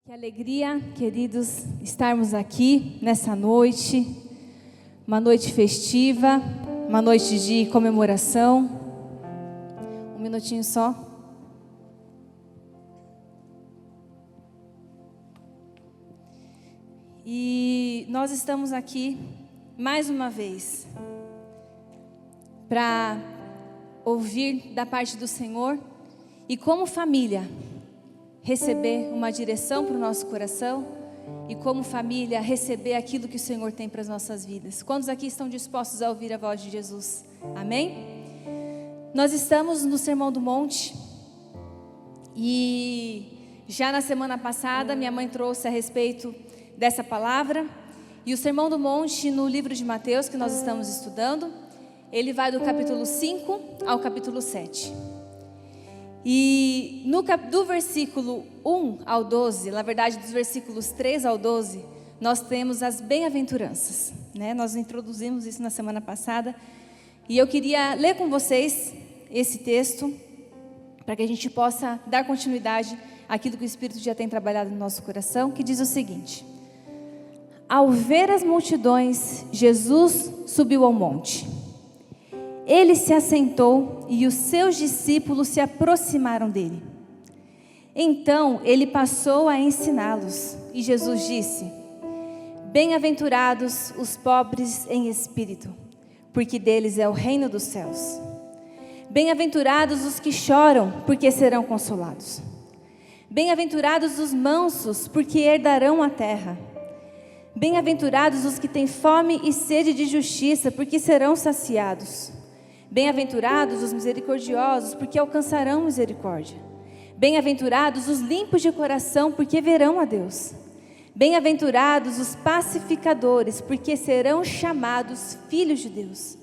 Que alegria, queridos, estarmos aqui nessa noite, uma noite festiva, uma noite de comemoração. Um minutinho só. E nós estamos aqui mais uma vez para ouvir da parte do Senhor e, como família, receber uma direção para o nosso coração e, como família, receber aquilo que o Senhor tem para as nossas vidas. Quantos aqui estão dispostos a ouvir a voz de Jesus? Amém? Nós estamos no Sermão do Monte e já na semana passada minha mãe trouxe a respeito dessa palavra. E o Sermão do Monte, no livro de Mateus, que nós estamos estudando, ele vai do capítulo 5 ao capítulo 7. E do versículo 1 ao 12, na verdade dos versículos 3 ao 12, nós temos as bem-aventuranças, né? Nós introduzimos isso na semana passada. E eu queria ler com vocês esse texto, para que a gente possa dar continuidade àquilo que o Espírito já tem trabalhado no nosso coração, que diz o seguinte: Ao ver as multidões, Jesus subiu ao monte. Ele se assentou e os seus discípulos se aproximaram dele. Então ele passou a ensiná-los e Jesus disse: Bem-aventurados os pobres em espírito, porque deles é o reino dos céus. Bem-aventurados os que choram, porque serão consolados. Bem-aventurados os mansos, porque herdarão a terra. Bem-aventurados os que têm fome e sede de justiça, porque serão saciados. Bem-aventurados os misericordiosos, porque alcançarão misericórdia. Bem-aventurados os limpos de coração, porque verão a Deus. Bem-aventurados os pacificadores, porque serão chamados filhos de Deus.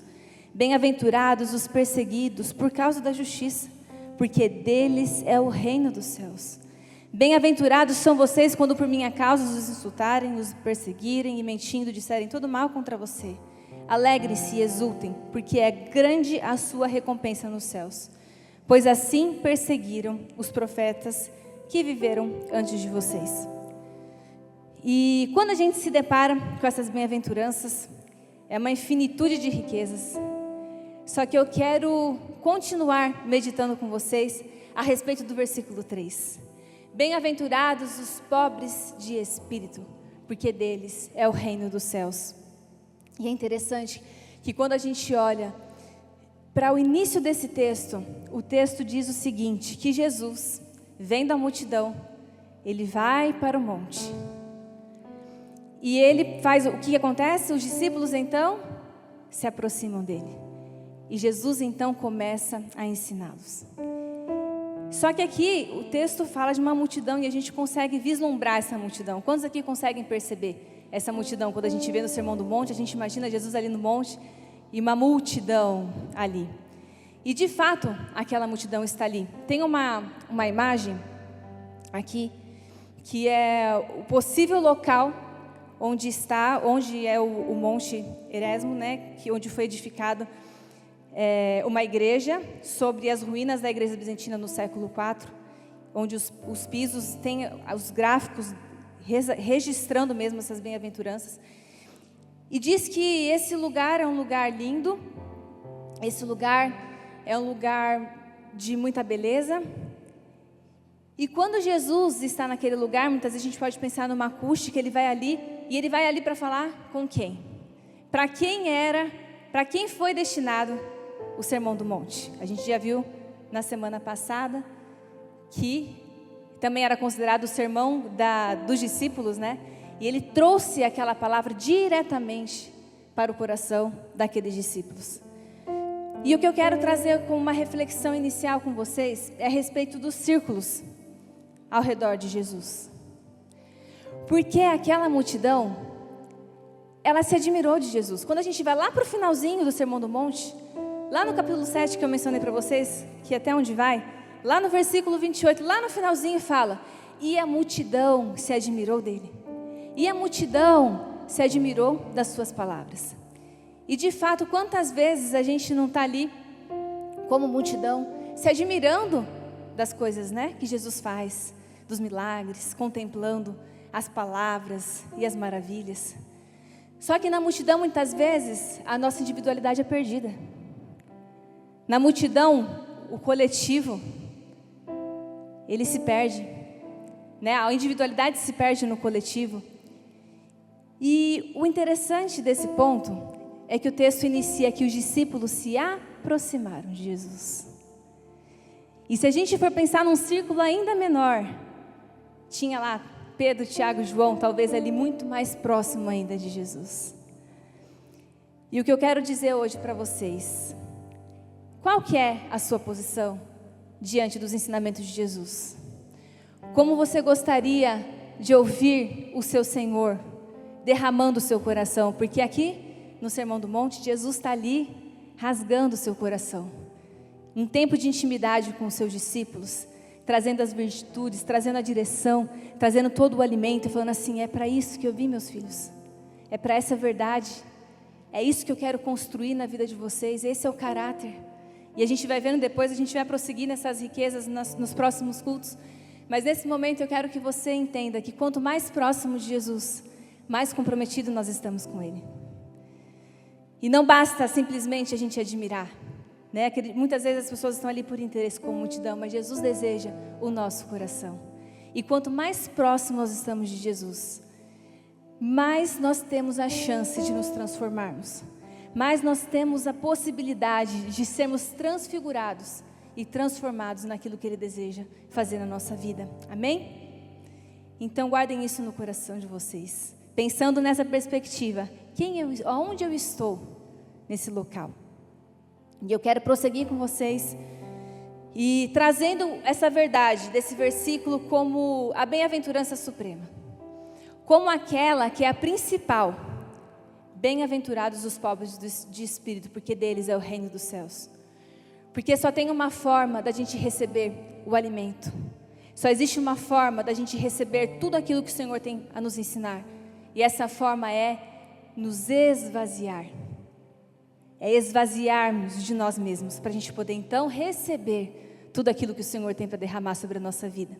Bem-aventurados os perseguidos por causa da justiça, porque deles é o reino dos céus. Bem-aventurados são vocês quando por minha causa os insultarem, os perseguirem e mentindo disserem todo mal contra você. Alegrem-se e exultem, porque é grande a sua recompensa nos céus. Pois assim perseguiram os profetas que viveram antes de vocês. E quando a gente se depara com essas bem-aventuranças, é uma infinitude de riquezas. Só que eu quero continuar meditando com vocês a respeito do versículo 3. Bem-aventurados os pobres de espírito, porque deles é o reino dos céus. E é interessante que quando a gente olha para o início desse texto, o texto diz o seguinte, que Jesus, vendo a multidão, ele vai para o monte. E ele faz, o que acontece? Os discípulos então se aproximam dele. E Jesus então começa a ensiná-los. Só que aqui o texto fala de uma multidão e a gente consegue vislumbrar essa multidão. Quantos aqui conseguem perceber essa multidão? Quando a gente vê no Sermão do Monte, a gente imagina Jesus ali no monte e uma multidão ali. E de fato, aquela multidão está ali. Tem uma imagem aqui, que é o possível local onde é o Monte Erasmo, né? Onde foi edificado uma igreja sobre as ruínas da igreja bizantina no século IV, onde os pisos têm os gráficos registrando mesmo essas bem-aventuranças. E diz que esse lugar é um lugar lindo, esse lugar é um lugar de muita beleza. E quando Jesus está naquele lugar, muitas vezes a gente pode pensar numa acústica, ele vai ali, e ele vai ali para falar com quem? Para quem foi destinado o Sermão do Monte? A gente já viu na semana passada que também era considerado o sermão dos discípulos, né? E ele trouxe aquela palavra diretamente para o coração daqueles discípulos. E o que eu quero trazer como uma reflexão inicial com vocês é a respeito dos círculos ao redor de Jesus. Porque aquela multidão, ela se admirou de Jesus. Quando a gente vai lá para o finalzinho do Sermão do Monte, lá no capítulo 7 que eu mencionei para vocês, que até onde vai, lá no versículo 28, lá no finalzinho fala: e a multidão se admirou dele. E a multidão se admirou das suas palavras. E de fato, quantas vezes a gente não está ali, como multidão, se admirando das coisas, né, que Jesus faz, dos milagres, contemplando as palavras e as maravilhas. Só que na multidão, muitas vezes, a nossa individualidade é perdida. Na multidão, o coletivo, ele se perde, né? A individualidade se perde no coletivo. E o interessante desse ponto é que o texto inicia que os discípulos se aproximaram de Jesus. E se a gente for pensar num círculo ainda menor, tinha lá Pedro, Tiago e João, talvez ali muito mais próximo ainda de Jesus. E o que eu quero dizer hoje para vocês, qual que é a sua posição diante dos ensinamentos de Jesus? Como você gostaria de ouvir o seu Senhor derramando o seu coração? Porque aqui no Sermão do Monte, Jesus está ali rasgando o seu coração. Um tempo de intimidade com os seus discípulos, trazendo as virtudes, trazendo a direção, trazendo todo o alimento, falando assim: é para isso que eu vim, meus filhos, é para essa verdade, é isso que eu quero construir na vida de vocês, esse é o caráter. E a gente vai vendo depois, a gente vai prosseguir nessas riquezas nos próximos cultos, mas nesse momento eu quero que você entenda que quanto mais próximo de Jesus, mais comprometido nós estamos com Ele. E não basta simplesmente a gente admirar, né? Muitas vezes as pessoas estão ali por interesse com a multidão, mas Jesus deseja o nosso coração. E quanto mais próximo nós estamos de Jesus, mais nós temos a chance de nos transformarmos, mais nós temos a possibilidade de sermos transfigurados e transformados naquilo que Ele deseja fazer na nossa vida. Amém? Então guardem isso no coração de vocês, pensando nessa perspectiva: aonde eu estou nesse local? E eu quero prosseguir com vocês e trazendo essa verdade desse versículo como a bem-aventurança suprema, como aquela que é a principal. Bem-aventurados os pobres de espírito, porque deles é o reino dos céus. Porque só tem uma forma da gente receber o alimento, só existe uma forma da gente receber tudo aquilo que o Senhor tem a nos ensinar, e essa forma é nos esvaziar. É esvaziarmos de nós mesmos, para a gente poder então receber tudo aquilo que o Senhor tem para derramar sobre a nossa vida.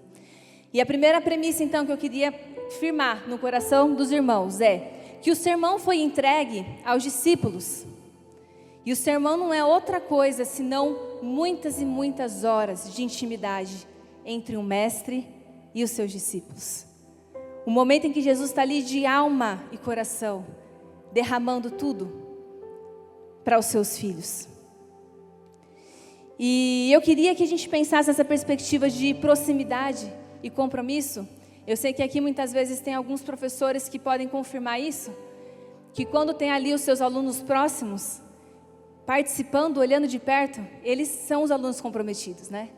E a primeira premissa então que eu queria firmar no coração dos irmãos é que o sermão foi entregue aos discípulos. E o sermão não é outra coisa senão muitas e muitas horas de intimidade entre o mestre e os seus discípulos. O momento em que Jesus está ali de alma e coração, derramando tudo para os seus filhos. E eu queria que a gente pensasse nessa perspectiva de proximidade e compromisso. Eu sei que aqui muitas vezes tem alguns professores que podem confirmar isso, que quando tem ali os seus alunos próximos, participando, olhando de perto, eles são os alunos comprometidos, né?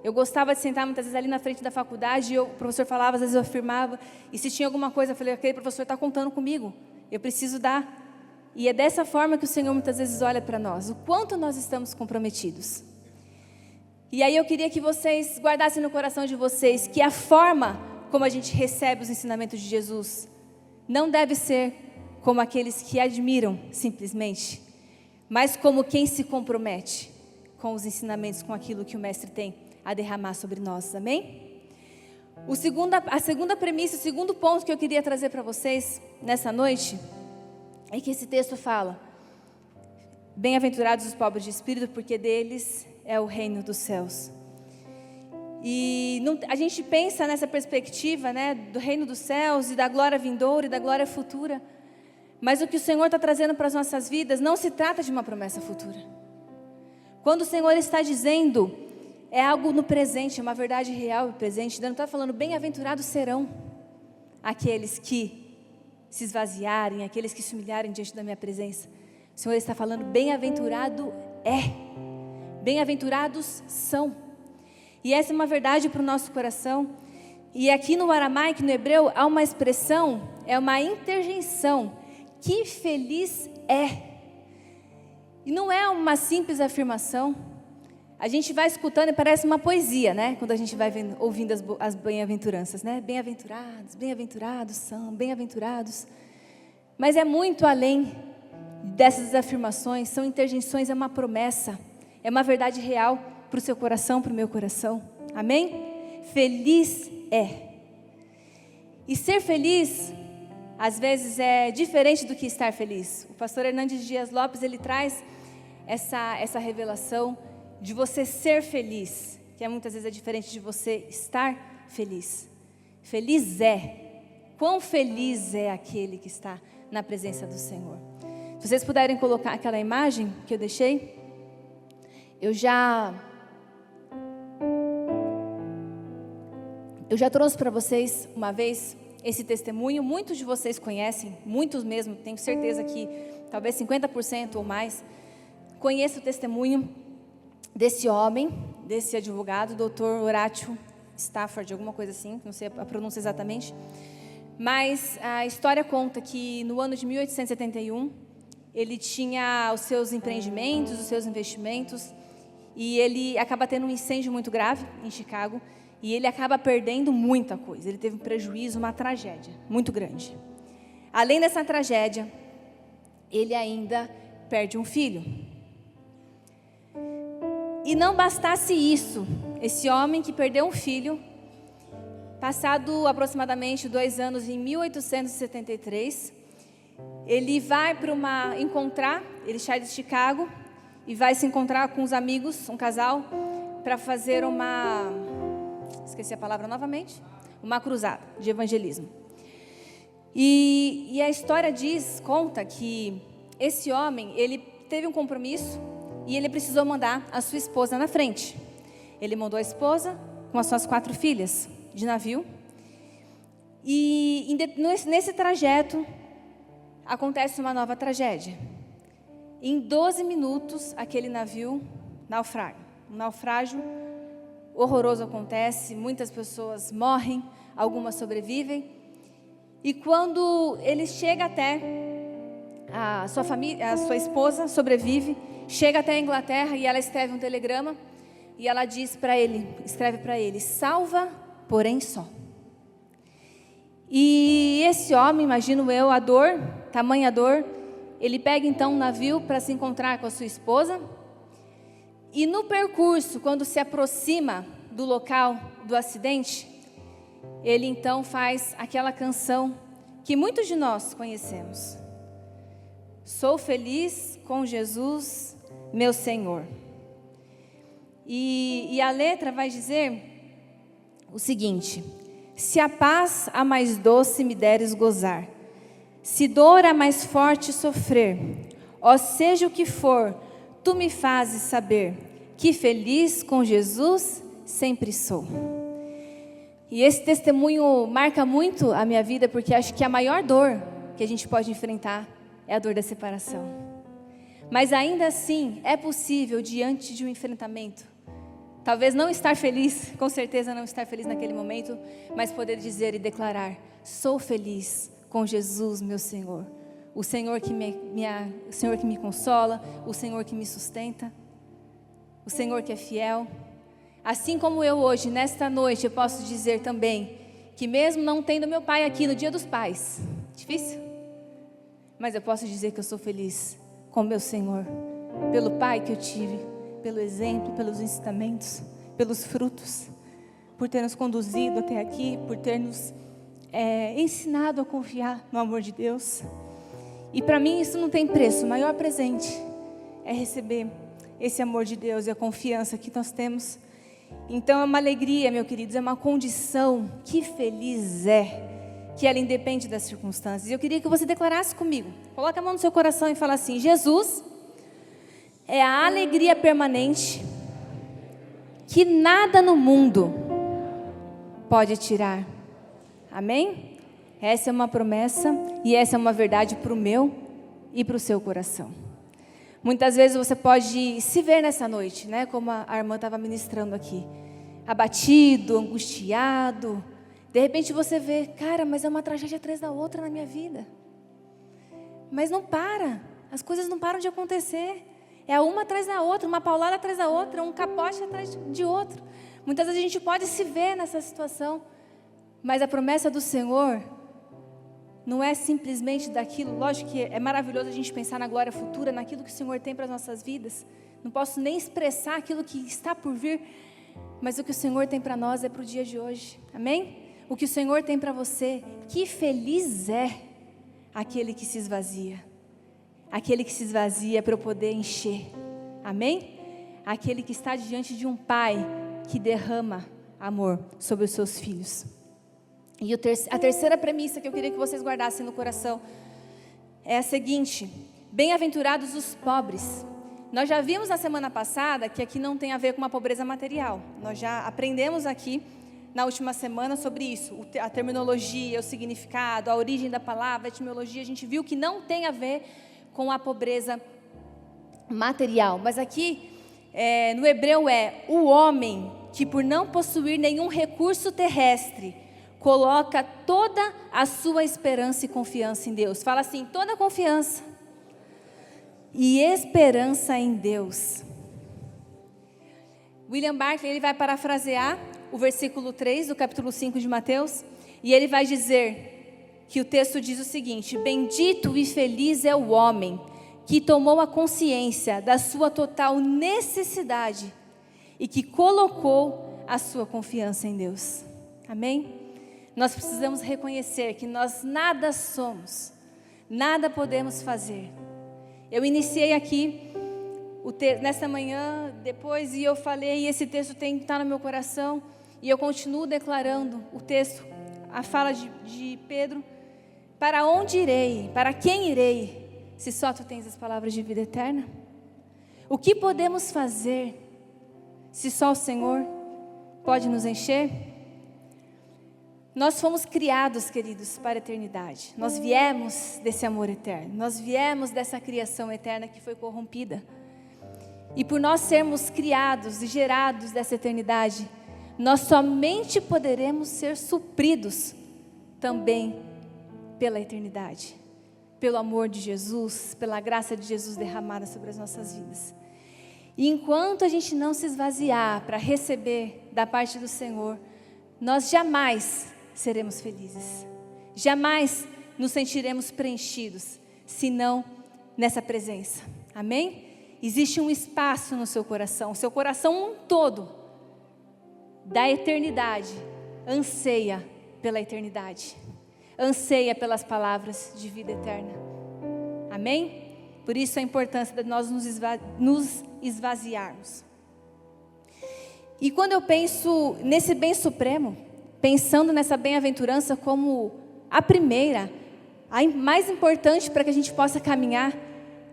Eu gostava de sentar muitas vezes ali na frente da faculdade, e o professor falava, às vezes eu afirmava, e se tinha alguma coisa, eu falei: aquele professor está contando comigo, eu preciso dar. E é dessa forma que o Senhor muitas vezes olha para nós, o quanto nós estamos comprometidos. E aí eu queria que vocês guardassem no coração de vocês que a forma como a gente recebe os ensinamentos de Jesus não deve ser como aqueles que admiram simplesmente, mas como quem se compromete com os ensinamentos, com aquilo que o Mestre tem a derramar sobre nós, amém? A segunda premissa, o segundo ponto que eu queria trazer para vocês nessa noite é que esse texto fala: bem-aventurados os pobres de espírito, porque deles é o reino dos céus. E a gente pensa nessa perspectiva, né, do reino dos céus e da glória vindoura e da glória futura, mas o que o Senhor está trazendo para as nossas vidas não se trata de uma promessa futura. Quando o Senhor está dizendo, é algo no presente, é uma verdade real e presente. Ele não está falando: bem-aventurados serão aqueles que se esvaziarem, aqueles que se humilharem diante da minha presença. O Senhor está falando: bem-aventurado é, bem-aventurados são. E essa é uma verdade para o nosso coração. E aqui no aramaico, no hebreu, há uma expressão, é uma interjeição: que feliz é. E não é uma simples afirmação. A gente vai escutando e parece uma poesia, né? Quando a gente vai ouvindo as bem-aventuranças, né? Bem-aventurados, bem-aventurados são, bem-aventurados. Mas é muito além dessas afirmações, são interjeições, é uma promessa, é uma verdade real para o seu coração, para o meu coração. Amém? Feliz é. E ser feliz, às vezes, é diferente do que estar feliz. O pastor Hernandes Dias Lopes, ele traz essa revelação de você ser feliz, que muitas vezes é diferente de você estar feliz. Feliz é. Quão feliz é aquele que está na presença do Senhor. Se vocês puderem colocar aquela imagem que eu deixei, eu já trouxe para vocês uma vez esse testemunho. Muitos de vocês conhecem, muitos mesmo, tenho certeza que talvez 50% ou mais, conheçam o testemunho desse homem, desse advogado, Dr. Horatio Stafford, alguma coisa assim, não sei a pronúncia exatamente. Mas a história conta que no ano de 1871, ele tinha os seus empreendimentos, os seus investimentos, e ele acaba tendo um incêndio muito grave em Chicago, e ele acaba perdendo muita coisa. Ele teve um prejuízo, uma tragédia muito grande. Além dessa tragédia, ele ainda perde um filho. E não bastasse isso, esse homem que perdeu um filho, passado aproximadamente 2 anos, em 1873, ele vai ele sai de Chicago e vai se encontrar com os amigos, um casal, para fazer esqueci a palavra novamente, uma cruzada de evangelismo. E a história conta que esse homem, ele teve um compromisso e ele precisou mandar a sua esposa na frente. Ele mandou a esposa com as suas 4 filhas de navio. E nesse trajeto acontece uma nova tragédia. Em 12 minutos, aquele navio naufraga. Um naufrágio horroroso acontece, muitas pessoas morrem, algumas sobrevivem. E quando ele chega até a sua família, a sua esposa sobrevive, chega até a Inglaterra e ela escreve um telegrama e ela escreve para ele: salva, porém só. E esse homem, imagino eu, tamanha dor, ele pega então um navio para se encontrar com a sua esposa. E no percurso, quando se aproxima do local do acidente, ele então faz aquela canção que muitos de nós conhecemos: sou feliz com Jesus, meu Senhor. E a letra vai dizer o seguinte: se a paz a mais doce me deres gozar, se dor a mais forte sofrer, ó seja o que for, tu me fazes saber que feliz com Jesus sempre sou. E esse testemunho marca muito a minha vida, porque acho que a maior dor que a gente pode enfrentar é a dor da separação. Mas ainda assim, é possível, diante de um enfrentamento, talvez não estar feliz, com certeza não estar feliz naquele momento, mas poder dizer e declarar: sou feliz com Jesus, meu Senhor. O Senhor que o Senhor que me consola, o Senhor que me sustenta, o Senhor que é fiel. Assim como eu hoje, nesta noite, eu posso dizer também que mesmo não tendo meu pai aqui no Dia dos Pais, difícil, mas eu posso dizer que eu sou feliz com meu Senhor, pelo pai que eu tive, pelo exemplo, pelos ensinamentos, pelos frutos, por ter nos conduzido até aqui, por ter nos ensinado a confiar no amor de Deus. E para mim isso não tem preço. O maior presente é receber esse amor de Deus e a confiança que nós temos. Então é uma alegria, meus queridos, é uma condição. Que feliz é que ela independe das circunstâncias. E eu queria que você declarasse comigo. Coloque a mão no seu coração e fala assim: Jesus é a alegria permanente que nada no mundo pode tirar. Amém? Essa é uma promessa e essa é uma verdade para o meu e para o seu coração. Muitas vezes você pode se ver nessa noite, né? Como a irmã estava ministrando aqui, abatido, angustiado. De repente você vê: cara, mas é uma tragédia atrás da outra na minha vida. Mas não para, as coisas não param de acontecer. É uma atrás da outra, uma paulada atrás da outra, um capote atrás de outro. Muitas vezes a gente pode se ver nessa situação, mas a promessa do Senhor não é simplesmente daquilo. Lógico que é maravilhoso a gente pensar na glória futura, naquilo que o Senhor tem para as nossas vidas. Não posso nem expressar aquilo que está por vir, mas o que o Senhor tem para nós é para o dia de hoje. Amém? o que o Senhor tem para você. Que feliz é aquele que se esvazia. Aquele que se esvazia para eu poder encher. Amém? Aquele que está diante de um pai que derrama amor sobre os seus filhos. E a terceira premissa que eu queria que vocês guardassem no coração é a seguinte: bem-aventurados os pobres. Nós já vimos na semana passada que aqui não tem a ver com uma pobreza material. Nós já aprendemos aqui na última semana sobre isso, a terminologia, o significado, a origem da palavra, a etimologia. A gente viu que não tem a ver com a pobreza material. Mas aqui, no hebreu o homem que por não possuir nenhum recurso terrestre, coloca toda a sua esperança e confiança em Deus. Fala assim: toda confiança e esperança em Deus. William Barclay, ele vai parafrasear o versículo 3 do capítulo 5 de Mateus, e ele vai dizer que o texto diz o seguinte: bendito e feliz é o homem que tomou a consciência da sua total necessidade e que colocou a sua confiança em Deus. Amém? Nós precisamos reconhecer que nós nada somos, nada podemos fazer. Eu iniciei aqui nessa manhã, depois, e eu falei, e esse texto tem que estar no meu coração, e eu continuo declarando o texto, a fala de Pedro: para onde irei, para quem irei, se só tu tens as palavras de vida eterna? O que podemos fazer, se só o Senhor pode nos encher? Nós fomos criados, queridos, para a eternidade. Nós viemos desse amor eterno. Nós viemos dessa criação eterna que foi corrompida. E por nós sermos criados e gerados dessa eternidade, nós somente poderemos ser supridos também pela eternidade. Pelo amor de Jesus, pela graça de Jesus derramada sobre as nossas vidas. E enquanto a gente não se esvaziar para receber da parte do Senhor, nós jamais seremos felizes. Jamais nos sentiremos preenchidos, senão nessa presença. Amém? Existe um espaço no seu coração. O seu coração todo, da eternidade, anseia pela eternidade. Anseia pelas palavras de vida eterna. Amém? Por isso a importância de nós nos esvaziarmos. E quando eu penso nesse bem supremo, pensando nessa bem-aventurança como a primeira, a mais importante para que a gente possa caminhar,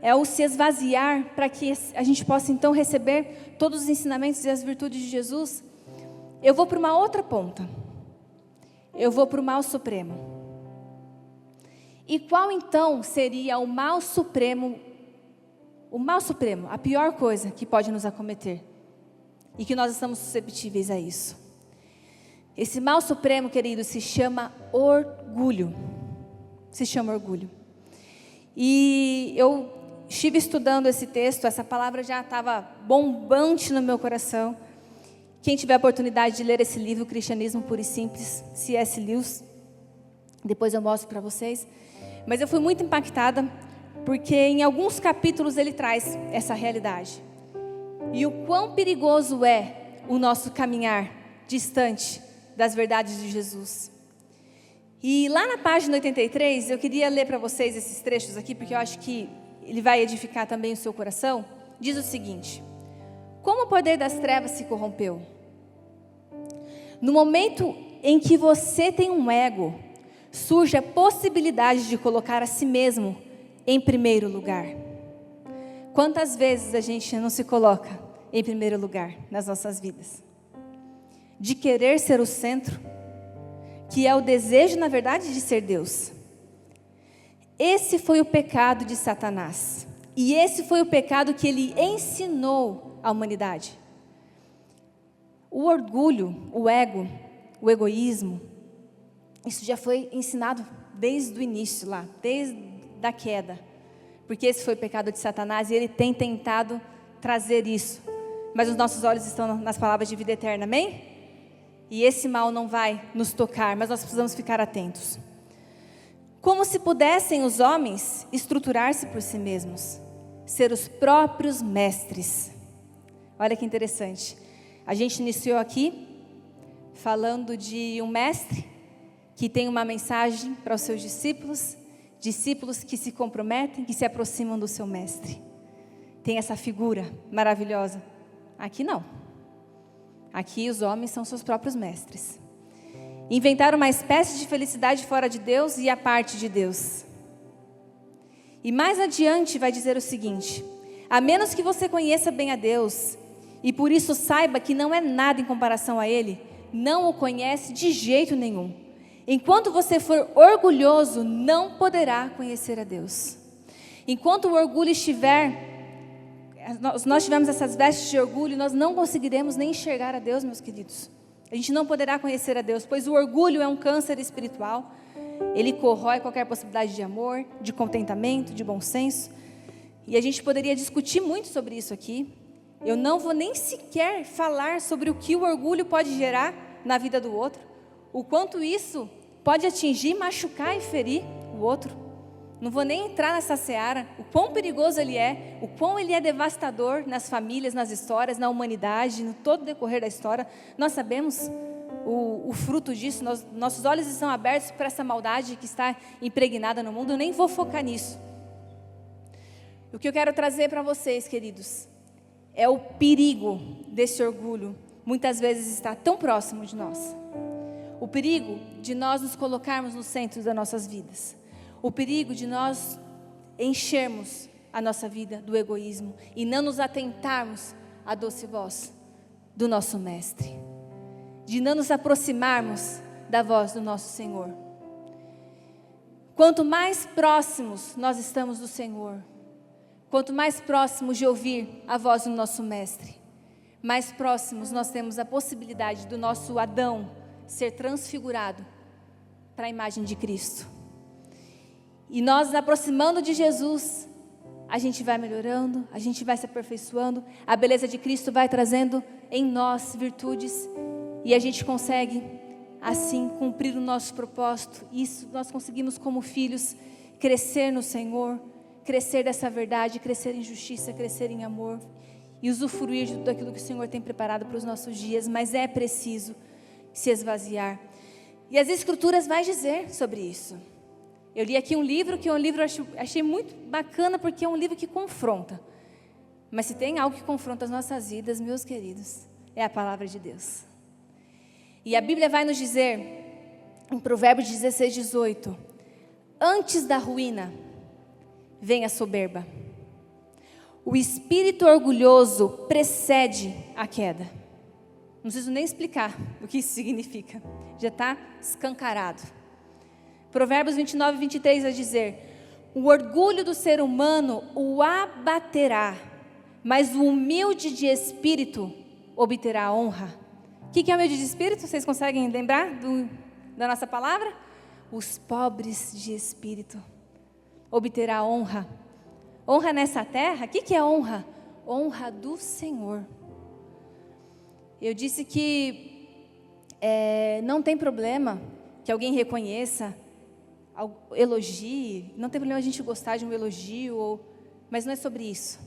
é o se esvaziar, para que a gente possa então receber todos os ensinamentos e as virtudes de Jesus. Eu vou para uma outra ponta. Eu vou para o mal supremo. E qual então seria o mal supremo? O mal supremo, a pior coisa que pode nos acometer. E que nós estamos susceptíveis a isso. Esse mal supremo, querido, se chama orgulho. Se chama orgulho. E eu estive estudando esse texto, essa palavra já estava bombante no meu coração. Quem tiver a oportunidade de ler esse livro, Cristianismo Puro e Simples, C.S. Lewis, depois eu mostro para vocês. Mas eu fui muito impactada, porque em alguns capítulos ele traz essa realidade. E o quão perigoso é o nosso caminhar distante das verdades de Jesus. E lá na página 83, eu queria ler para vocês esses trechos aqui, porque eu acho que ele vai edificar também o seu coração. Diz o seguinte: como o poder das trevas se corrompeu? No momento em que você tem um ego, surge a possibilidade de colocar a si mesmo em primeiro lugar. Quantas vezes a gente não se coloca em primeiro lugar nas nossas vidas? De querer ser o centro, que é o desejo, na verdade, de ser Deus. Esse foi o pecado de Satanás. E esse foi o pecado que ele ensinou à humanidade. O orgulho, o ego, o egoísmo, isso já foi ensinado desde o início lá, desde a queda. Porque esse foi o pecado de Satanás e ele tem tentado trazer isso. Mas os nossos olhos estão nas palavras de vida eterna, amém? E esse mal não vai nos tocar, mas nós precisamos ficar atentos. Como se pudessem os homens estruturar-se por si mesmos, ser os próprios mestres. Olha que interessante. A gente iniciou aqui falando de um mestre que tem uma mensagem para os seus discípulos, discípulos que se comprometem, que se aproximam do seu mestre. Tem essa figura maravilhosa. Aqui não. Aqui os homens são seus próprios mestres. Inventaram uma espécie de felicidade fora de Deus e a parte de Deus. E mais adiante vai dizer o seguinte: a menos que você conheça bem a Deus, e por isso saiba que não é nada em comparação a Ele, não o conhece de jeito nenhum. Enquanto você for orgulhoso, não poderá conhecer a Deus. Enquanto o orgulho estiver, nós tivemos essas vestes de orgulho, nós não conseguiremos nem enxergar a Deus, meus queridos. A gente não poderá conhecer a Deus, pois o orgulho é um câncer espiritual. Ele corrói qualquer possibilidade de amor, de contentamento, de bom senso. E a gente poderia discutir muito sobre isso aqui. Eu não vou nem sequer falar sobre o que o orgulho pode gerar na vida do outro. O quanto isso pode atingir, machucar e ferir o outro. Não vou nem entrar nessa seara. O quão perigoso ele é, o quão ele é devastador nas famílias, nas histórias, na humanidade, no todo o decorrer da história. Nós sabemos o fruto disso, nossos olhos estão abertos para essa maldade que está impregnada no mundo. Eu nem vou focar nisso. O que eu quero trazer para vocês, queridos, é o perigo desse orgulho, muitas vezes está tão próximo de nós. O perigo de nós nos colocarmos no centro das nossas vidas. O perigo de nós enchermos a nossa vida do egoísmo e não nos atentarmos à doce voz do nosso Mestre. De não nos aproximarmos da voz do nosso Senhor. Quanto mais próximos nós estamos do Senhor, quanto mais próximos de ouvir a voz do nosso Mestre, mais próximos nós temos a possibilidade do nosso Adão ser transfigurado para a imagem de Cristo. E nós nos aproximando de Jesus, a gente vai melhorando, a gente vai se aperfeiçoando, a beleza de Cristo vai trazendo em nós virtudes, e a gente consegue, assim, cumprir o nosso propósito. Isso nós conseguimos como filhos, crescer no Senhor, crescer dessa verdade, crescer em justiça, crescer em amor, e usufruir de tudo aquilo que o Senhor tem preparado para os nossos dias, mas é preciso se esvaziar. E as Escrituras vai dizer sobre isso. Eu li aqui um livro, que é um livro que achei muito bacana, porque é um livro que confronta. Mas se tem algo que confronta as nossas vidas, meus queridos, é a palavra de Deus. E a Bíblia vai nos dizer, em Provérbios 16, 18, antes da ruína, vem a soberba. O espírito orgulhoso precede a queda. Não preciso nem explicar o que isso significa. Já está escancarado. Provérbios 29, 23 vai dizer: o orgulho do ser humano o abaterá, mas o humilde de espírito obterá honra. O que é humilde de espírito? Vocês conseguem lembrar da nossa palavra? Os pobres de espírito obterá honra. Honra nessa terra? O que é honra? Honra do Senhor. Eu disse que não tem problema que alguém reconheça, elogie, não tem problema a gente gostar de um elogio, mas não é sobre isso.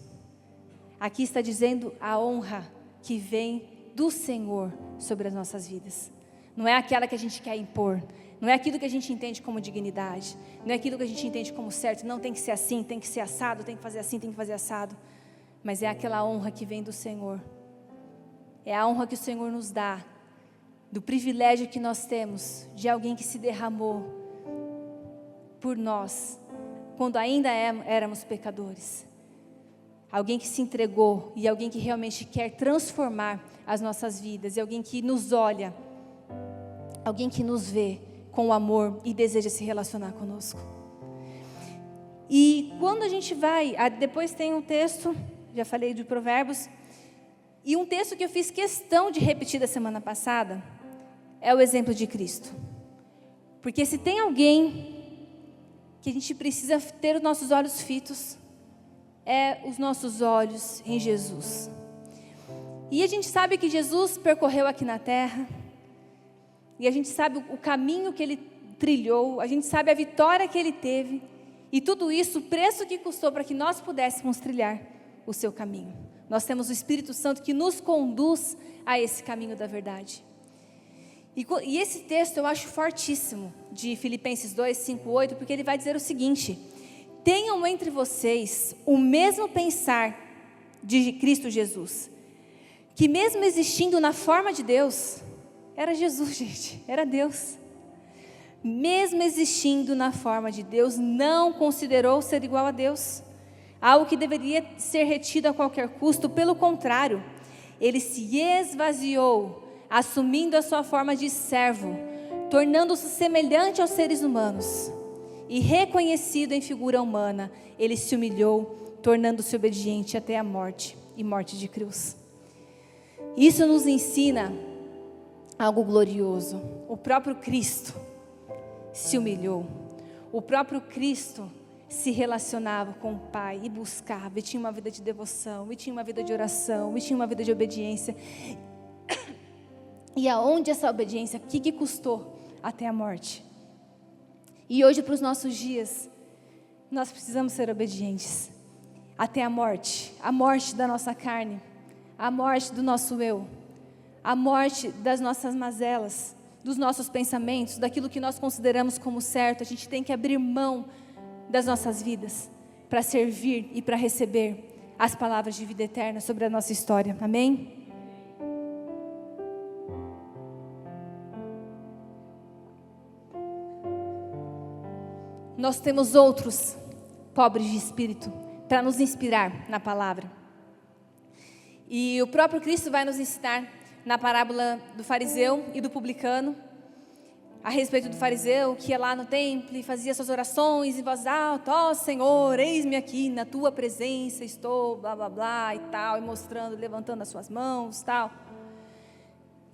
Aqui está dizendo a honra que vem do Senhor sobre as nossas vidas. Não é aquela que a gente quer impor, não é aquilo que a gente entende como dignidade, não é aquilo que a gente entende como certo, não tem que ser assim, tem que ser assado, tem que fazer assim, tem que fazer assado, mas é aquela honra que vem do Senhor. É a honra que o Senhor nos dá, do privilégio que nós temos de alguém que se derramou por nós, quando ainda éramos pecadores. Alguém que se entregou e alguém que realmente quer transformar as nossas vidas, e alguém que nos olha, alguém que nos vê com amor e deseja se relacionar conosco. E quando a gente vai, depois tem um texto, já falei de Provérbios, e um texto que eu fiz questão de repetir da semana passada, é o exemplo de Cristo. Porque se tem alguém que a gente precisa ter os nossos olhos fitos, é os nossos olhos em Jesus. E a gente sabe que Jesus percorreu aqui na terra, e a gente sabe o caminho que Ele trilhou, a gente sabe a vitória que Ele teve, e tudo isso, o preço que custou para que nós pudéssemos trilhar o seu caminho. Nós temos o Espírito Santo que nos conduz a esse caminho da verdade. E esse texto eu acho fortíssimo, de Filipenses 2, 5, 8, porque ele vai dizer o seguinte: tenham entre vocês o mesmo pensar de Cristo Jesus, que mesmo existindo na forma de Deus, era Jesus, gente, era Deus. Mesmo existindo na forma de Deus, não considerou ser igual a Deus, algo que deveria ser retido a qualquer custo. Pelo contrário, ele se esvaziou, assumindo a sua forma de servo, tornando-se semelhante aos seres humanos, e reconhecido em figura humana, ele se humilhou, tornando-se obediente até a morte, e morte de cruz. Isso nos ensina algo glorioso. O próprio Cristo se humilhou, o próprio Cristo se relacionava com o Pai e buscava, e tinha uma vida de devoção, e tinha uma vida de oração, e tinha uma vida de obediência. E aonde essa obediência, o que custou? Até a morte. E hoje, para os nossos dias, nós precisamos ser obedientes até a morte da nossa carne, a morte do nosso eu, a morte das nossas mazelas, dos nossos pensamentos, daquilo que nós consideramos como certo. A gente tem que abrir mão das nossas vidas para servir e para receber as palavras de vida eterna sobre a nossa história. Amém? Nós temos outros pobres de espírito para nos inspirar na palavra. E o próprio Cristo vai nos ensinar na parábola do fariseu e do publicano, a respeito do fariseu que ia lá no templo e fazia suas orações em voz alta: ó Senhor, eis-me aqui na tua presença, estou, blá blá blá e tal, e mostrando, levantando as suas mãos, tal.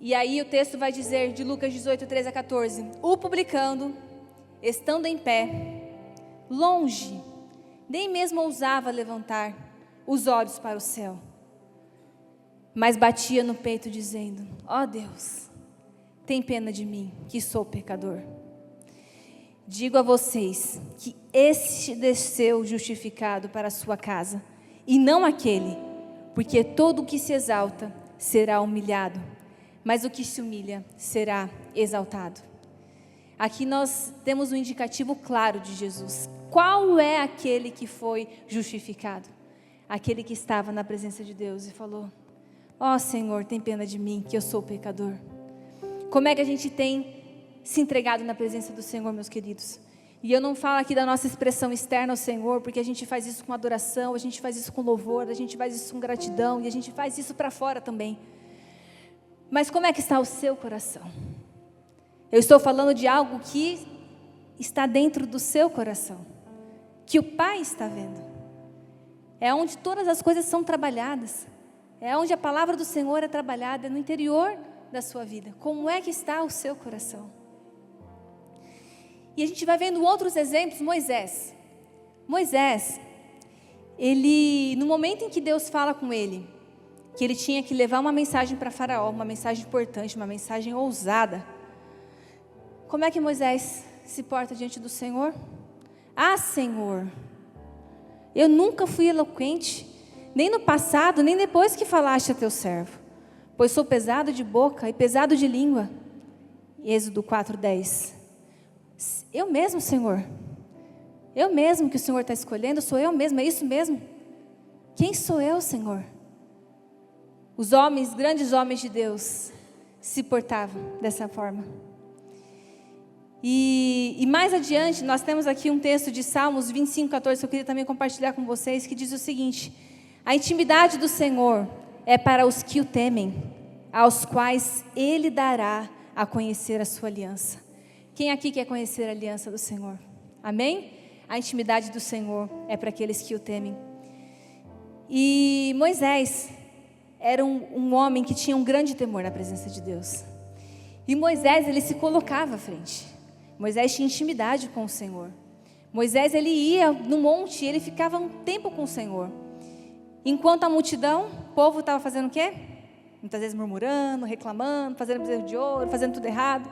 E aí o texto vai dizer, de Lucas 18, 13 a 14, o publicano, estando em pé, longe, nem mesmo ousava levantar os olhos para o céu, mas batia no peito dizendo: ó Deus, tem pena de mim, que sou pecador. Digo a vocês que este desceu justificado para a sua casa, e não aquele, porque todo o que se exalta será humilhado, mas o que se humilha será exaltado. Aqui nós temos um indicativo claro de Jesus. Qual é aquele que foi justificado? Aquele que estava na presença de Deus e falou: ó Senhor, tem pena de mim, que eu sou pecador. Como é que a gente tem se entregado na presença do Senhor, meus queridos? E eu não falo aqui da nossa expressão externa ao Senhor, porque a gente faz isso com adoração, a gente faz isso com louvor, a gente faz isso com gratidão, e a gente faz isso para fora também. Mas como é que está o seu coração? Eu estou falando de algo que está dentro do seu coração, que o Pai está vendo. É onde todas as coisas são trabalhadas, é onde a palavra do Senhor é trabalhada, é no interior da sua vida. Como é que está o seu coração? E a gente vai vendo outros exemplos. Moisés, ele, no momento em que Deus fala com ele, que ele tinha que levar uma mensagem para Faraó, uma mensagem importante, uma mensagem ousada. Como é que Moisés se porta diante do Senhor? Ah, Senhor, eu nunca fui eloquente, nem no passado, nem depois que falaste a teu servo, pois sou pesado de boca e pesado de língua. Êxodo 4:10. Eu mesmo, Senhor, eu mesmo que o Senhor está escolhendo, sou eu mesmo, é isso mesmo? Quem sou eu, Senhor? Os homens, grandes homens de Deus, se portavam dessa forma. E mais adiante, nós temos aqui um texto de Salmos 25:14, que eu queria também compartilhar com vocês, que diz o seguinte: a intimidade do Senhor é para os que o temem, aos quais Ele dará a conhecer a sua aliança. Quem aqui quer conhecer a aliança do Senhor? Amém? A intimidade do Senhor é para aqueles que o temem. E Moisés era um homem que tinha um grande temor na presença de Deus. E Moisés, ele se colocava à frente. Moisés tinha intimidade com o Senhor. Moisés, ele ia no monte, ele ficava um tempo com o Senhor. Enquanto a multidão, o povo estava fazendo o quê? Muitas vezes murmurando, reclamando, fazendo bezerro de ouro, fazendo tudo errado.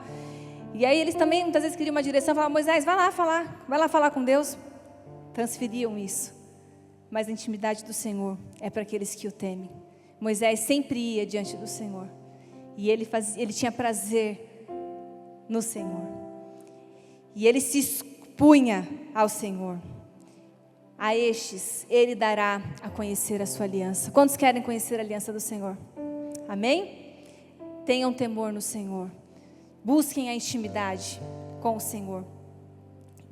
E aí eles também muitas vezes queriam uma direção, falavam: Moisés, vai lá falar com Deus. Transferiam isso. Mas a intimidade do Senhor é para aqueles que o temem. Moisés sempre ia diante do Senhor. E ele tinha prazer no Senhor. E ele se expunha ao Senhor. A estes, ele dará a conhecer a sua aliança. Quantos querem conhecer a aliança do Senhor? Amém? Tenham temor no Senhor. Busquem a intimidade com o Senhor.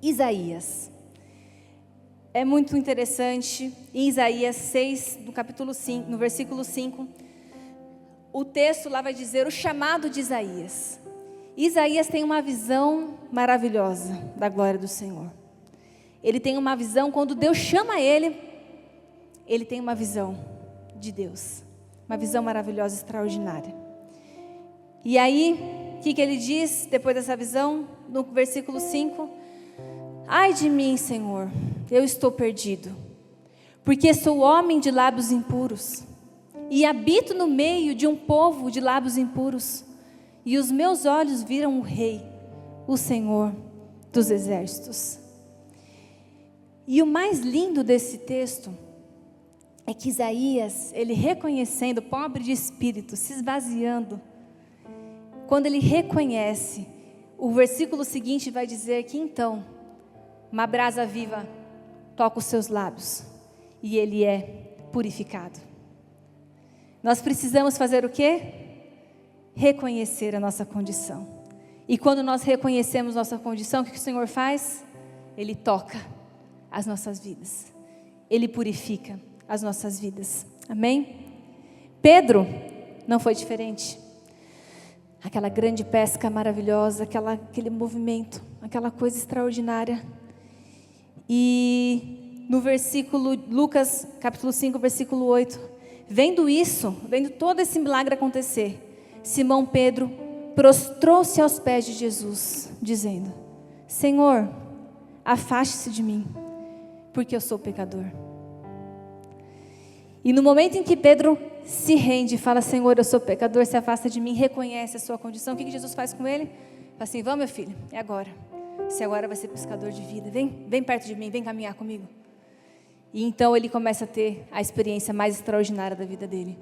Isaías. É muito interessante, em Isaías 6, no capítulo 5, no versículo 5, o texto lá vai dizer o chamado de Isaías. Isaías tem uma visão maravilhosa da glória do Senhor. Ele tem uma visão, quando Deus chama ele tem uma visão de Deus. Uma visão maravilhosa, extraordinária. E aí, o que ele diz depois dessa visão? No versículo 5, ai de mim, Senhor, eu estou perdido, porque sou homem de lábios impuros, e habito no meio de um povo de lábios impuros, e os meus olhos viram o Rei, o Senhor dos exércitos. E o mais lindo desse texto é que Isaías, ele reconhecendo, pobre de espírito, se esvaziando, quando ele reconhece, o versículo seguinte vai dizer que então, uma brasa viva toca os seus lábios e ele é purificado. Nós precisamos fazer o quê? Reconhecer a nossa condição. E quando nós reconhecemos nossa condição, o que o Senhor faz? Ele toca as nossas vidas. Ele purifica as nossas vidas. Amém? Pedro não foi diferente. Aquela grande pesca maravilhosa, aquele movimento, aquela coisa extraordinária. E no versículo, Lucas capítulo 5, versículo 8, vendo isso, vendo todo esse milagre acontecer, Simão Pedro prostrou-se aos pés de Jesus, dizendo, Senhor, afaste-se de mim, porque eu sou pecador. E no momento em que Pedro se rende e fala, Senhor, eu sou pecador, se afasta de mim, reconhece a sua condição, o que Jesus faz com ele? Fala assim, vamos meu filho, é agora. Você agora vai ser pescador de vida, vem perto de mim, vem caminhar comigo. E então ele começa a ter a experiência mais extraordinária da vida dele.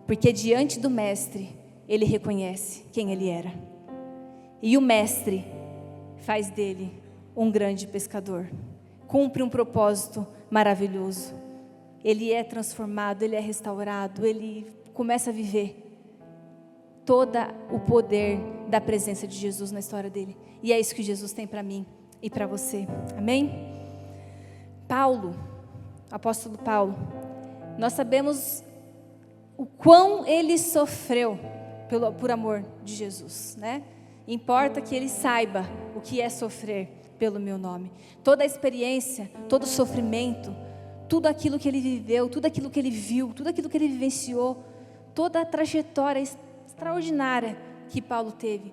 Porque diante do mestre, ele reconhece quem ele era. E o mestre faz dele um grande pescador. Cumpre um propósito maravilhoso. Ele é transformado, ele é restaurado, ele começa a viver todo o poder da presença de Jesus na história dele. E é isso que Jesus tem para mim e para você. Amém? Paulo, apóstolo Paulo, nós sabemos o quão ele sofreu por amor de Jesus, né? Importa que ele saiba o que é sofrer pelo meu nome. Toda a experiência, todo o sofrimento, tudo aquilo que ele viveu, tudo aquilo que ele viu, tudo aquilo que ele vivenciou, toda a trajetória extraordinária que Paulo teve.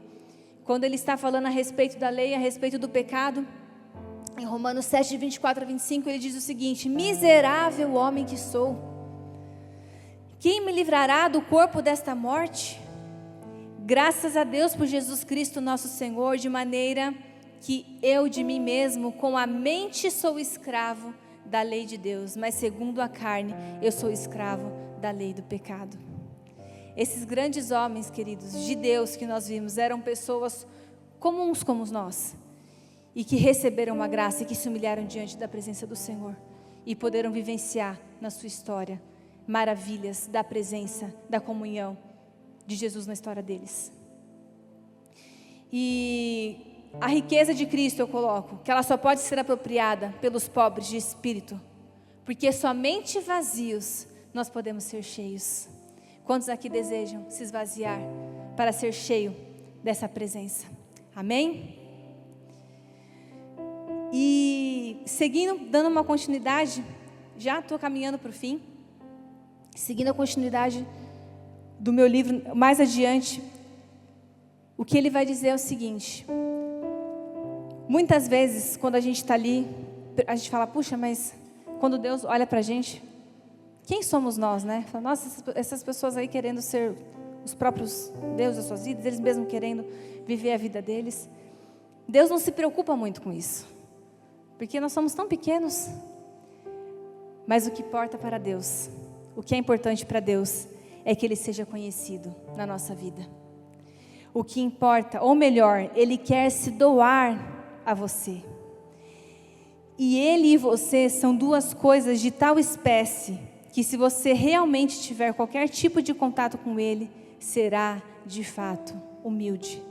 Quando ele está falando a respeito da lei, a respeito do pecado, em Romanos 7, de 24 a 25, ele diz o seguinte, miserável homem que sou, quem me livrará do corpo desta morte? Graças a Deus por Jesus Cristo nosso Senhor, de maneira que eu de mim mesmo, com a mente sou escravo da lei de Deus, mas segundo a carne, eu sou escravo da lei do pecado. Esses grandes homens, queridos, de Deus que nós vimos, eram pessoas comuns como nós, e que receberam uma graça e que se humilharam diante da presença do Senhor, e poderam vivenciar na sua história, maravilhas da presença, da comunhão de Jesus na história deles. E a riqueza de Cristo eu coloco, que ela só pode ser apropriada pelos pobres de espírito, porque somente vazios nós podemos ser cheios. Quantos aqui desejam se esvaziar para ser cheio dessa presença? Amém? E seguindo, dando uma continuidade, já estou caminhando para o fim, seguindo a continuidade do meu livro, mais adiante, o que ele vai dizer é o seguinte, muitas vezes quando a gente está ali, a gente fala, puxa, mas quando Deus olha para a gente, quem somos nós, né? Fala, nossa, essas pessoas aí querendo ser os próprios deuses das suas vidas, eles mesmos querendo viver a vida deles. Deus não se preocupa muito com isso, porque nós somos tão pequenos. Mas o que importa para Deus, o que é importante para Deus, é que Ele seja conhecido na nossa vida. O que importa, ou melhor, Ele quer se doar a você. E Ele e você são duas coisas de tal espécie que se você realmente tiver qualquer tipo de contato com Ele, será de fato humilde.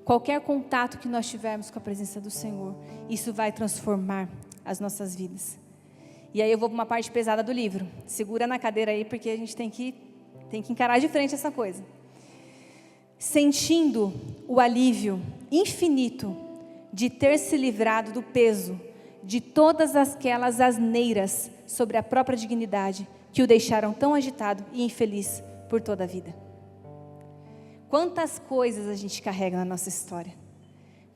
Qualquer contato que nós tivermos com a presença do Senhor, isso vai transformar as nossas vidas. E aí eu vou para uma parte pesada do livro. Segura na cadeira aí, porque a gente tem que encarar de frente essa coisa. Sentindo o alívio infinito de ter se livrado do peso de todas aquelas asneiras sobre a própria dignidade que o deixaram tão agitado e infeliz por toda a vida. Quantas coisas a gente carrega na nossa história,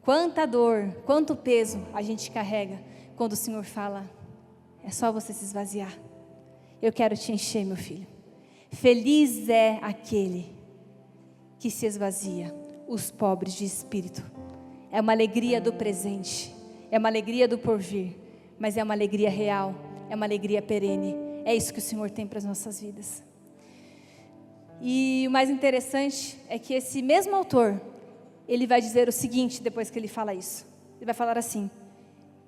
quanta dor, quanto peso a gente carrega quando o Senhor fala: é só você se esvaziar, eu quero te encher, meu filho. Feliz é aquele que se esvazia, os pobres de espírito. É uma alegria do presente, é uma alegria do porvir, mas é uma alegria real, é uma alegria perene. É isso que o Senhor tem para as nossas vidas. E o mais interessante é que esse mesmo autor, ele vai dizer o seguinte depois que ele fala isso. Ele vai falar assim: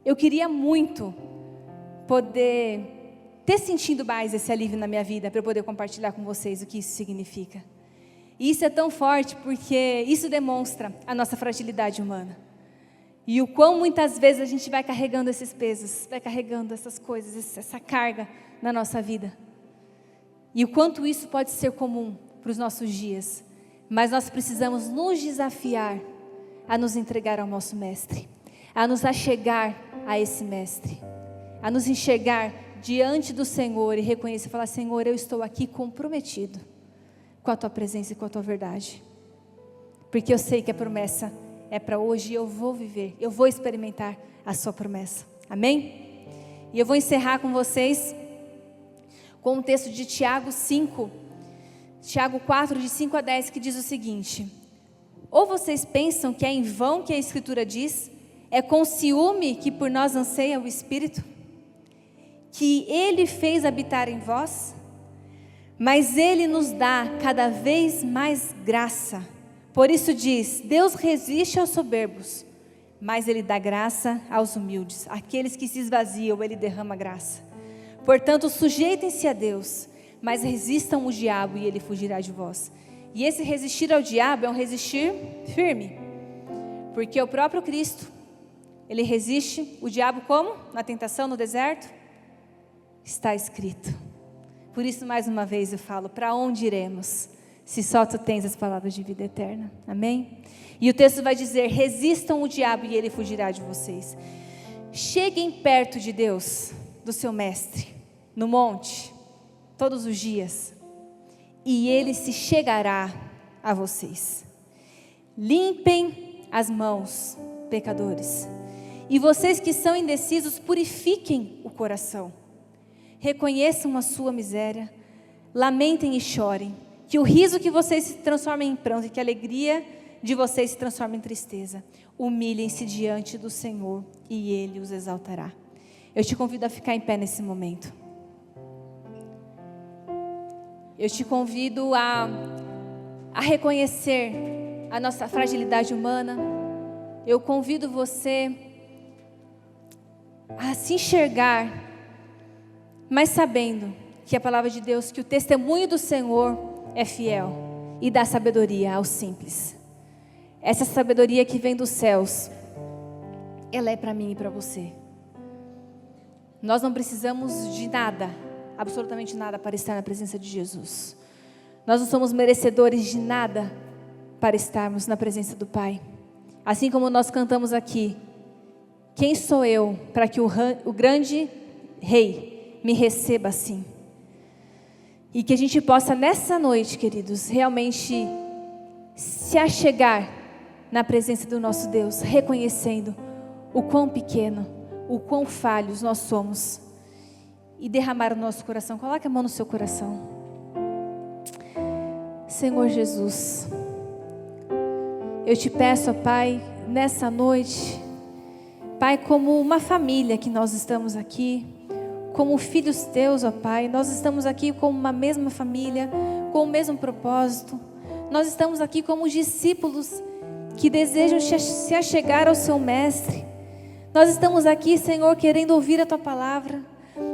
eu queria muito poder ter sentido mais esse alívio na minha vida, para eu poder compartilhar com vocês o que isso significa. E isso é tão forte porque isso demonstra a nossa fragilidade humana. E o quão muitas vezes a gente vai carregando esses pesos, vai carregando essas coisas, essa carga na nossa vida. E o quanto isso pode ser comum para os nossos dias. Mas nós precisamos nos desafiar a nos entregar ao nosso Mestre, a nos achegar a esse Mestre, a nos enxergar diante do Senhor e reconhecer, falar: Senhor, eu estou aqui comprometido com a Tua presença e com a Tua verdade. Porque eu sei que a promessa é para hoje e eu vou viver, eu vou experimentar a Sua promessa. Amém? E eu vou encerrar com vocês com um texto de Tiago 5, Tiago 4, de 5 a 10, que diz o seguinte: ou vocês pensam que é em vão que a Escritura diz, é com ciúme que por nós anseia o Espírito, que Ele fez habitar em vós? Mas Ele nos dá cada vez mais graça. Por isso diz: Deus resiste aos soberbos, mas Ele dá graça aos humildes. Aqueles que se esvaziam, Ele derrama graça. Portanto, sujeitem-se a Deus, mas resistam o diabo e ele fugirá de vós. E esse resistir ao diabo é um resistir firme, porque o próprio Cristo, Ele resiste o diabo como? Na tentação no deserto? Está escrito. Por isso, mais uma vez eu falo: para onde iremos, se só Tu tens as palavras de vida eterna? Amém? E o texto vai dizer: resistam o diabo e ele fugirá de vocês. Cheguem perto de Deus, do seu Mestre, no monte, todos os dias, e Ele se chegará a vocês. Limpem as mãos, pecadores, e vocês que são indecisos, purifiquem o coração. Reconheçam a sua miséria, lamentem e chorem, que o riso que vocês se transforme em pranto e que a alegria de vocês se transforme em tristeza. Humilhem-se diante do Senhor e Ele os exaltará. Eu te convido a ficar em pé nesse momento. Eu te convido a reconhecer a nossa fragilidade humana. Eu convido você a se enxergar, mas sabendo que a palavra de Deus, que o testemunho do Senhor é fiel e dá sabedoria aos simples. Essa sabedoria que vem dos céus, ela é para mim e para você. Nós não precisamos de nada, absolutamente nada, para estar na presença de Jesus. Nós não somos merecedores de nada para estarmos na presença do Pai. Assim como nós cantamos aqui: quem sou eu para que o grande Rei me receba assim? E que a gente possa nessa noite, queridos, realmente se achegar na presença do nosso Deus, reconhecendo o quão pequeno, o quão falhos nós somos, e derramar o nosso coração. Coloque a mão no seu coração. Senhor Jesus, eu te peço, ó Pai, nessa noite, Pai, como uma família que nós estamos aqui, como filhos teus, ó Pai, nós estamos aqui como uma mesma família, com o mesmo propósito. nós estamos aqui como discípulos que desejam se achegar ao seu Mestre. Nós estamos aqui, Senhor, querendo ouvir a Tua palavra.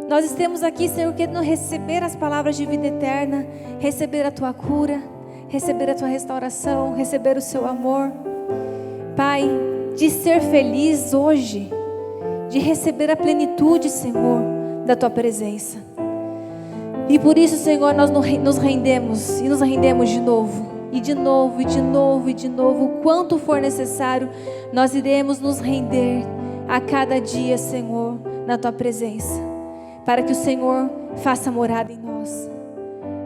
Nós estamos aqui, Senhor, querendo receber as palavras de vida eterna, receber a Tua cura, receber a Tua restauração, receber o Seu amor. Pai, de ser feliz hoje, de receber a plenitude, Senhor, da Tua presença. E por isso, Senhor, nós nos rendemos e nos rendemos de novo. E de novo, e de novo, e de novo, o quanto for necessário, nós iremos nos render a cada dia, Senhor, na Tua presença, para que o Senhor faça morada em nós,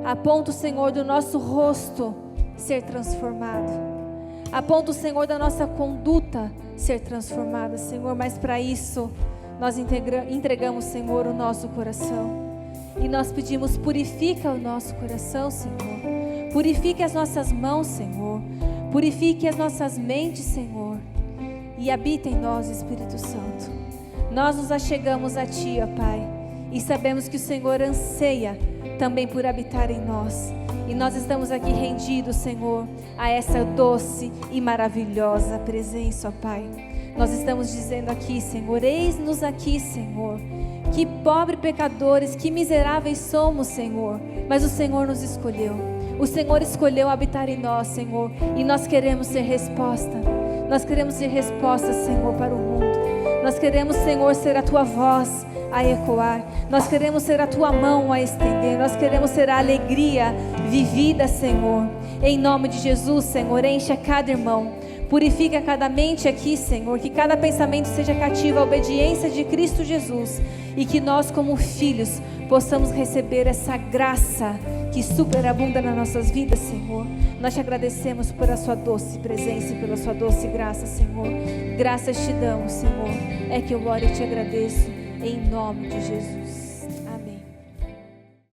a ponto, Senhor, do nosso rosto ser transformado, a ponto, Senhor, da nossa conduta ser transformada, Senhor, mas para isso, nós entregamos, Senhor, o nosso coração, e nós pedimos, purifica o nosso coração, Senhor, purifique as nossas mãos, Senhor, purifique as nossas mentes, Senhor, e habita em nós, Espírito Santo. Nós nos achegamos a Ti, ó Pai, e sabemos que o Senhor anseia também por habitar em nós. E nós estamos aqui rendidos, Senhor, a essa doce e maravilhosa presença, ó Pai. Nós estamos dizendo aqui, Senhor, eis-nos aqui, Senhor. Que pobres pecadores, que miseráveis somos, Senhor, mas o Senhor nos escolheu. O Senhor escolheu habitar em nós, Senhor, e nós queremos ser resposta. Nós queremos ser resposta, Senhor, para o mundo. Nós queremos, Senhor, ser a Tua voz a ecoar. Nós queremos ser a Tua mão a estender. Nós queremos ser a alegria vivida, Senhor. Em nome de Jesus, Senhor, enche cada irmão. Purifica cada mente aqui, Senhor. Que cada pensamento seja cativo à obediência de Cristo Jesus. E que nós, como filhos, possamos receber essa graça que superabunda nas nossas vidas, Senhor. Nós te agradecemos por a Sua doce presença e pela Sua doce graça, Senhor. Graças te damos, Senhor. É que eu oro e te agradeço em nome de Jesus. Amém.